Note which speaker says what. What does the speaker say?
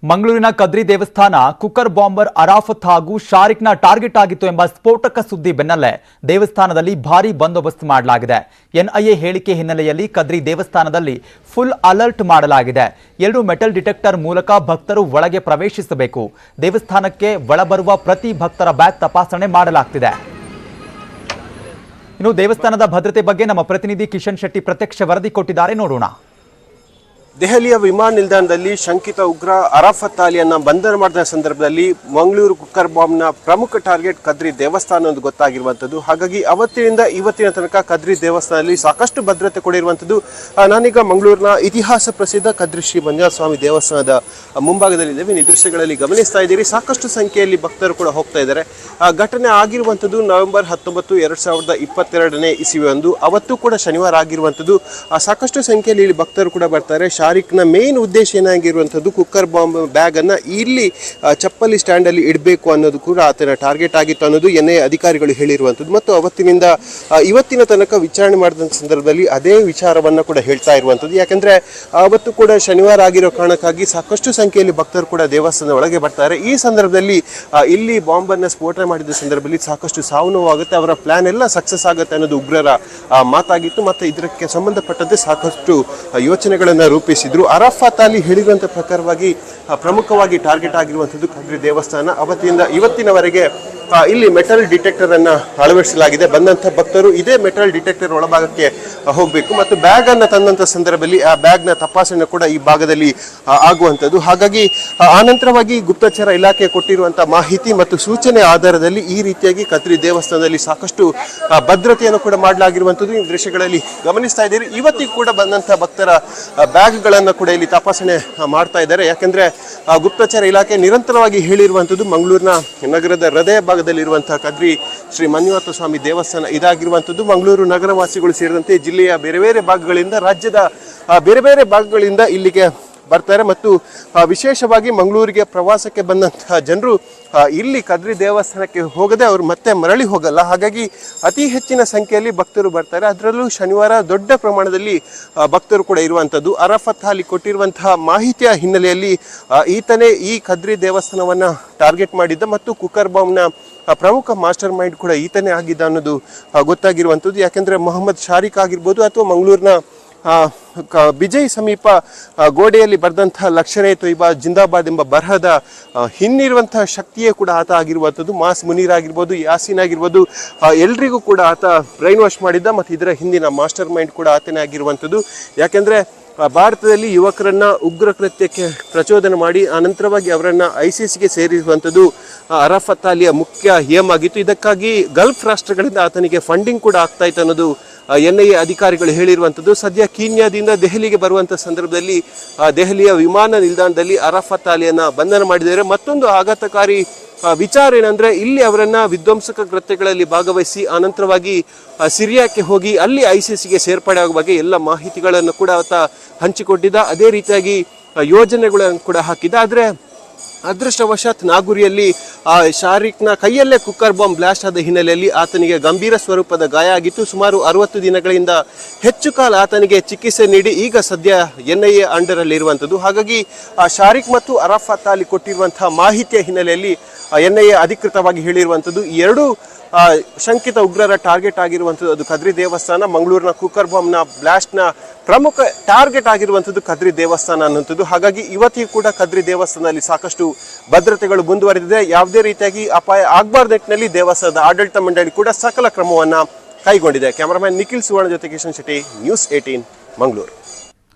Speaker 1: ಮಂಗಳೂರಿನ ಕದ್ರಿ ದೇವಸ್ಥಾನ cooker bomber Arafat ಹಾಗೂ ಶಾರಿಕ್ನ ಟಾರ್ಗೆಟ್ ಆಗಿತ್ತು ಎಂಬ ಸ್ಫೋಟಕ ಸುದ್ದಿ ಬೆನ್ನಲ್ಲೇ ದೇವಸ್ಥಾನದಲ್ಲಿ ಭಾರೀ ಬಂದೋಬಸ್ತ್ ಮಾಡಲಾಗಿದೆ. ಎನ್ಐಎ ಹೇಳಿಕೆ ಹಿನ್ನೆಲೆಯಲ್ಲಿ ಕದ್ರಿ ದೇವಸ್ಥಾನದಲ್ಲಿ ಫುಲ್ ಅಲರ್ಟ್ ಮಾಡಲಾಗಿದೆ. 2 ಮೆಟಲ್ ಡಿಟೆಕ್ಟರ್ ಮೂಲಕ ಭಕ್ತರು ಒಳಗೆ ಪ್ರವೇಶಿಸಬೇಕು. ದೇವಸ್ಥಾನಕ್ಕೆ ಒಳಬರುವ ಪ್ರತಿ ಭಕ್ತರ ಬ್ಯಾಗ್ ತಪಾಸಣೆ ಮಾಡಲಾಗುತ್ತಿದೆ. ಇನ್ನು ದೇವಸ್ಥಾನದ ಭದ್ರತೆ ಬಗ್ಗೆ ನಮ್ಮ ಪ್ರತಿನಿಧಿ ಕಿಶನ್ ಶೆಟ್ಟಿ ಪ್ರತ್ಯಕ್ಷ ವರದಿ ಕೊಟ್ಟಿದ್ದಾರೆ, ನೋಡೋಣ.
Speaker 2: ದೆಹಲಿಯ ವಿಮಾನ ನಿಲ್ದಾಣದಲ್ಲಿ ಶಂಕಿತ ಉಗ್ರ ಅರಾಫತ್ ಅಲಿಯನ್ನ ಬಂಧನ ಮಾಡಿದ ಸಂದರ್ಭದಲ್ಲಿ ಮಂಗಳೂರು ಕುಕ್ಕರ್ ಬಾಂಬ್ನ ಪ್ರಮುಖ ಟಾರ್ಗೆಟ್ ಕದ್ರಿ ದೇವಸ್ಥಾನ ಎಂದು ಗೊತ್ತಾಗಿರುವಂಥದ್ದು. ಹಾಗಾಗಿ ಅವತ್ತಿನಿಂದ ಇವತ್ತಿನ ತನಕ ಕದ್ರಿ ದೇವಸ್ಥಾನದಲ್ಲಿ ಸಾಕಷ್ಟು ಭದ್ರತೆ ಕೊಡಿರುವಂಥದ್ದು. ನಾನೀಗ ಮಂಗಳೂರಿನ ಇತಿಹಾಸ ಪ್ರಸಿದ್ಧ ಕದ್ರಿ ಶ್ರೀ ಮಂಜುನಾಥ ಸ್ವಾಮಿ ದೇವಸ್ಥಾನದ ಮುಂಭಾಗದಲ್ಲಿದ್ದೇವೆ. ಈ ದೃಶ್ಯಗಳಲ್ಲಿ ಗಮನಿಸ್ತಾ ಇದ್ದೀರಿ, ಸಾಕಷ್ಟು ಸಂಖ್ಯೆಯಲ್ಲಿ ಭಕ್ತರು ಕೂಡ ಹೋಗ್ತಾ ಇದ್ದಾರೆ. ಘಟನೆ ಆಗಿರುವಂಥದ್ದು ನವೆಂಬರ್ 19, 2022ನೇ ಇಸವಿಯಂದು. ಅವತ್ತು ಕೂಡ ಶನಿವಾರ ಆಗಿರುವಂಥದ್ದು. ಸಾಕಷ್ಟು ಸಂಖ್ಯೆಯಲ್ಲಿ ಇಲ್ಲಿ ಭಕ್ತರು ಕೂಡ ಬರ್ತಾರೆ. ಶಾರಿಕ್ನ ಮೇನ್ ಉದ್ದೇಶ ಏನಾಗಿರುವಂಥದ್ದು ಕುಕ್ಕರ್ ಬಾಂಬ್ ಬ್ಯಾಗ್ ಅನ್ನ ಇಲ್ಲಿ ಚಪ್ಪಲಿ ಸ್ಟ್ಯಾಂಡ್ ಅಲ್ಲಿ ಇಡಬೇಕು ಅನ್ನೋದು ಕೂಡ ಆತನ ಟಾರ್ಗೆಟ್ ಆಗಿತ್ತು ಅನ್ನೋದು ಎನ್ಐಎ ಅಧಿಕಾರಿಗಳು ಹೇಳಿರುವಂಥದ್ದು. ಮತ್ತು ಅವತ್ತಿನಿಂದ ಇವತ್ತಿನ ತನಕ ವಿಚಾರಣೆ ಮಾಡಿದ ಸಂದರ್ಭದಲ್ಲಿ ಅದೇ ವಿಚಾರವನ್ನ ಕೂಡ ಹೇಳ್ತಾ ಇರುವಂಥದ್ದು. ಯಾಕಂದ್ರೆ ಅವತ್ತು ಕೂಡ ಶನಿವಾರ ಆಗಿರೋ ಕಾರಣಕ್ಕಾಗಿ ಸಾಕಷ್ಟು ಸಂಖ್ಯೆಯಲ್ಲಿ ಭಕ್ತರು ಕೂಡ ದೇವಸ್ಥಾನದ ಒಳಗೆ ಬರ್ತಾರೆ. ಈ ಸಂದರ್ಭದಲ್ಲಿ ಇಲ್ಲಿ ಬಾಂಬ್ ಅನ್ನ ಸ್ಫೋಟ ಮಾಡಿದ ಸಂದರ್ಭದಲ್ಲಿ ಸಾಕಷ್ಟು ಸಾವು ನೋವಾಗುತ್ತೆ. ಅವರ ಪ್ಲಾನ್ ಎಲ್ಲ ಸಕ್ಸಸ್ ಆಗುತ್ತೆ ಅನ್ನೋದು ಉಗ್ರರ ಮಾತಾಗಿತ್ತು. ಮತ್ತೆ ಇದಕ್ಕೆ ಸಂಬಂಧಪಟ್ಟಂತೆ ಸಾಕಷ್ಟು ಯೋಚನೆಗಳನ್ನ ರೂಪಿಸಿದ್ರು. ಅರಾಫತ್ ಅಲಿ ಹೇಳಿರುವಂತಹ ಪ್ರಕಾರವಾಗಿ ಪ್ರಮುಖವಾಗಿ ಟಾರ್ಗೆಟ್ ಆಗಿರುವಂಥದ್ದು ಕದ್ರಿ ದೇವಸ್ಥಾನ. ಅವತ್ತಿನಿಂದ ಇವತ್ತಿನವರೆಗೆ ಇಲ್ಲಿ ಮೆಟಲ್ ಡಿಟೆಕ್ಟರ್ ಅನ್ನ ಅಳವಡಿಸಲಾಗಿದೆ. ಬಂದಂತಹ ಭಕ್ತರು ಇದೇ ಮೆಟಲ್ ಡಿಟೆಕ್ಟರ್ ಒಳಭಾಗಕ್ಕೆ ಹೋಗಬೇಕು ಮತ್ತು ಬ್ಯಾಗ್ ಅನ್ನ ತಂದಂತ ಸಂದರ್ಭದಲ್ಲಿ ಆ ಬ್ಯಾಗ್ ನ ತಪಾಸಣೆ ಕೂಡ ಈ ಭಾಗದಲ್ಲಿ ಆಗುವಂಥದ್ದು. ಹಾಗಾಗಿ ಆನಂತರವಾಗಿ ಗುಪ್ತಚರ ಇಲಾಖೆ ಕೊಟ್ಟಿರುವಂತಹ ಮಾಹಿತಿ ಮತ್ತು ಸೂಚನೆ ಆಧಾರದಲ್ಲಿ ಈ ರೀತಿಯಾಗಿ ಕದ್ರಿ ದೇವಸ್ಥಾನದಲ್ಲಿ ಸಾಕಷ್ಟು ಭದ್ರತೆಯನ್ನು ಕೂಡ ಮಾಡಲಾಗಿರುವಂಥದ್ದು. ಈ ದೃಶ್ಯಗಳಲ್ಲಿ ಗಮನಿಸ್ತಾ ಇದ್ದೀರಿ. ಇವತ್ತಿಗೂ ಕೂಡ ಬಂದಂತಹ ಭಕ್ತರ ಬ್ಯಾಗ್ ಗಳನ್ನ ಕೂಡ ಇಲ್ಲಿ ತಪಾಸಣೆ ಮಾಡ್ತಾ ಇದ್ದಾರೆ. ಯಾಕಂದ್ರೆ ಗುಪ್ತಚರ ಇಲಾಖೆ ನಿರಂತರವಾಗಿ ಹೇಳಿರುವಂಥದ್ದು ಮಂಗಳೂರಿನ ನಗರದ ಹೃದಯ ಭಾಗದಲ್ಲಿರುವಂತಹ ಕದ್ರಿ ಶ್ರೀ ಮಂಜುನಾಥ ಸ್ವಾಮಿ ದೇವಸ್ಥಾನ ಇದಾಗಿರುವಂಥದ್ದು. ಮಂಗಳೂರು ನಗರವಾಸಿಗಳು ಸೇರಿದಂತೆ ಜಿಲ್ಲೆಯ ಬೇರೆ ಬೇರೆ ಭಾಗಗಳಿಂದ, ರಾಜ್ಯದ ಬೇರೆ ಬೇರೆ ಭಾಗಗಳಿಂದ ಇಲ್ಲಿಗೆ ಬರ್ತಾರೆ. ಮತ್ತು ವಿಶೇಷವಾಗಿ ಮಂಗಳೂರಿಗೆ ಪ್ರವಾಸಕ್ಕೆ ಬಂದಂತಹ ಜನರು ಇಲ್ಲಿ ಕದ್ರಿ ದೇವಸ್ಥಾನಕ್ಕೆ ಹೋಗದೆ ಅವರು ಮತ್ತೆ ಮರಳಿ ಹೋಗಲ್ಲ. ಹಾಗಾಗಿ ಅತಿ ಹೆಚ್ಚಿನ ಸಂಖ್ಯೆಯಲ್ಲಿ ಭಕ್ತರು ಬರ್ತಾರೆ. ಅದರಲ್ಲೂ ಶನಿವಾರ ದೊಡ್ಡ ಪ್ರಮಾಣದಲ್ಲಿ ಭಕ್ತರು ಕೂಡ ಇರುವಂಥದ್ದು. ಅರಾಫತ್ ಅಲಿ ಕೊಟ್ಟಿರುವಂತಹ ಮಾಹಿತಿಯ ಹಿನ್ನೆಲೆಯಲ್ಲಿ ಈತನೇ ಈ ಕದ್ರಿ ದೇವಸ್ಥಾನವನ್ನ ಟಾರ್ಗೆಟ್ ಮಾಡಿದ್ದ ಮತ್ತು ಕುಕ್ಕರ್ ಬಾಂಬ್ನ ಪ್ರಮುಖ ಮಾಸ್ಟರ್ ಮೈಂಡ್ ಕೂಡ ಈತನೇ ಆಗಿದ್ದ ಅನ್ನೋದು ಗೊತ್ತಾಗಿರುವಂಥದ್ದು. ಯಾಕೆಂದ್ರೆ ಮೊಹಮ್ಮದ್ ಶಾರಿಕ್ ಆಗಿರ್ಬೋದು ಅಥವಾ ಮಂಗಳೂರಿನ ಬಿಜಯ್ ಸಮೀಪ ಗೋಡೆಯಲ್ಲಿ ಬರೆದಂತಹ ಲಕ್ಷಣೆ ತೊಯ್ಬಾ ಜಿಂದಾಬಾದ್ ಎಂಬ ಬರಹದ ಹಿನ್ನಿರುವಂತಹ ಶಕ್ತಿಯೇ ಕೂಡ ಆತ ಆಗಿರುವಂಥದ್ದು. ಮಾಸ್ ಮುನೀರ್ ಆಗಿರ್ಬೋದು, ಯಾಸೀನ್ ಆಗಿರ್ಬೋದು, ಎಲ್ರಿಗೂ ಕೂಡ ಆತ ಬ್ರೈನ್ ವಾಶ್ ಮಾಡಿದ್ದ ಮತ್ತು ಇದರ ಹಿಂದಿನ ಮಾಸ್ಟರ್ ಮೈಂಡ್ ಕೂಡ ಆತನೇ ಆಗಿರುವಂಥದ್ದು. ಯಾಕೆಂದ್ರೆ ಭಾರತದಲ್ಲಿ ಯುವಕರನ್ನ ಉಗ್ರ ಕೃತ್ಯಕ್ಕೆ ಪ್ರಚೋದನೆ ಮಾಡಿ ಅನಂತರವಾಗಿ ಅವರನ್ನ ಐಸಿಸಿಗೆ ಸೇರಿಸುವಂಥದ್ದು ಅರಾಫತ್ ಅಲಿಯ ಮುಖ್ಯ ಏಮ್ ಆಗಿತ್ತು. ಇದಕ್ಕಾಗಿ ಗಲ್ಫ್ ರಾಷ್ಟ್ರಗಳಿಂದ ಆತನಿಗೆ ಫಂಡಿಂಗ್ ಕೂಡ ಆಗ್ತಾ ಇತ್ತು ಅನ್ನೋದು ಎನ್ಐಎ ಅಧಿಕಾರಿಗಳು ಹೇಳಿರುವಂಥದ್ದು. ಸದ್ಯ ಕೀನ್ಯಾದಿಂದ ದೆಹಲಿಗೆ ಬರುವಂಥ ಸಂದರ್ಭದಲ್ಲಿ ದೆಹಲಿಯ ವಿಮಾನ ನಿಲ್ದಾಣದಲ್ಲಿ ಅರಾಫತ್ ಅಲಿಯನ್ನ ಬಂಧನ ಮಾಡಿದ್ದಾರೆ. ಮತ್ತೊಂದು ಆಘಾತಕಾರಿ ವಿಚಾರ ಏನಂದ್ರೆ ಇಲ್ಲಿ ಅವರನ್ನ ವಿಧ್ವಂಸಕ ಕೃತ್ಯಗಳಲ್ಲಿ ಭಾಗವಹಿಸಿ ಅನಂತರವಾಗಿ ಸಿರಿಯಾಕ್ಕೆ ಹೋಗಿ ಅಲ್ಲಿ ಐಸಿಸಿಗೆ ಸೇರ್ಪಡೆ ಆಗುವ ಬಗ್ಗೆ ಎಲ್ಲ ಮಾಹಿತಿಗಳನ್ನು ಕೂಡ ಆತ ಹಂಚಿಕೊಂಡಿದ್ದ. ಅದೇ ರೀತಿಯಾಗಿ ಯೋಜನೆಗಳನ್ನು ಕೂಡ ಹಾಕಿದ್ದ. ಆದ್ರೆ ಅದೃಷ್ಟವಶಾತ್ ನಾಗುರಿಯಲ್ಲಿ ಶಾರಿಕ್ನ ಕೈಯಲ್ಲೇ ಕುಕ್ಕರ್ ಬಾಂಬ್ ಬ್ಲಾಸ್ಟ್ ಆದ ಹಿನ್ನೆಲೆಯಲ್ಲಿ ಆತನಿಗೆ ಗಂಭೀರ ಸ್ವರೂಪದ ಗಾಯ ಆಗಿತ್ತು. ಸುಮಾರು 60 ದಿನಗಳಿಂದ ಹೆಚ್ಚು ಕಾಲ ಆತನಿಗೆ ಚಿಕಿತ್ಸೆ ನೀಡಿ ಈಗ ಸದ್ಯ ಎನ್ಐಎ ಅಂಡರ್ ಅಲ್ಲಿ ಇರುವಂಥದ್ದು. ಹಾಗಾಗಿ ಶಾರಿಕ್ ಮತ್ತು ಅರಾಫತ್ ಅಲಿ ಕೊಟ್ಟಿರುವಂತಹ ಮಾಹಿತಿಯ ಹಿನ್ನೆಲೆಯಲ್ಲಿ ಎನ್ಐಎ ಅಧಿಕೃತವಾಗಿ ಹೇಳಿರುವಂಥದ್ದು ಈ 2 ಶಂಕಿತ ಉಗ್ರರ ಟಾರ್ಗೆಟ್ ಆಗಿರುವಂಥದ್ದು ಅದು ಕದ್ರಿ ದೇವಸ್ಥಾನ. ಮಂಗಳೂರಿನ ಕುಕ್ಕರ್ ಬಾಂಬ್ನ ಬ್ಲಾಸ್ಟ್ನ ಪ್ರಮುಖ ಟಾರ್ಗೆಟ್ ಆಗಿರುವಂಥದ್ದು ಕದ್ರಿ ದೇವಸ್ಥಾನ ಅನ್ನುವಂಥದ್ದು. ಹಾಗಾಗಿ ಇವತ್ತಿಗೂ ಕೂಡ ಕದ್ರಿ ದೇವಸ್ಥಾನದಲ್ಲಿ ಸಾಕಷ್ಟು ಭದ್ರತೆಗಳು ಮುಂದುವರೆದಿದೆ. ಯಾವುದೇ ರೀತಿಯಾಗಿ ಅಪಾಯ ಆಗಬಾರ್ದ ನಿಟ್ಟಿನಲ್ಲಿ ದೇವಸ್ಥಾನದ ಆಡಳಿತ ಮಂಡಳಿ ಕೂಡ ಸಕಲ ಕ್ರಮವನ್ನ ಕೈಗೊಂಡಿದೆ. ಕ್ಯಾಮರಾಮನ್ ನಿಖಿಲ್ ಸುವರ್ಣ ಜೊತೆ ಕಿಶನ್ ಶೆಟ್ಟಿ, ನ್ಯೂಸ್ 18 ಮಂಗಳೂರು.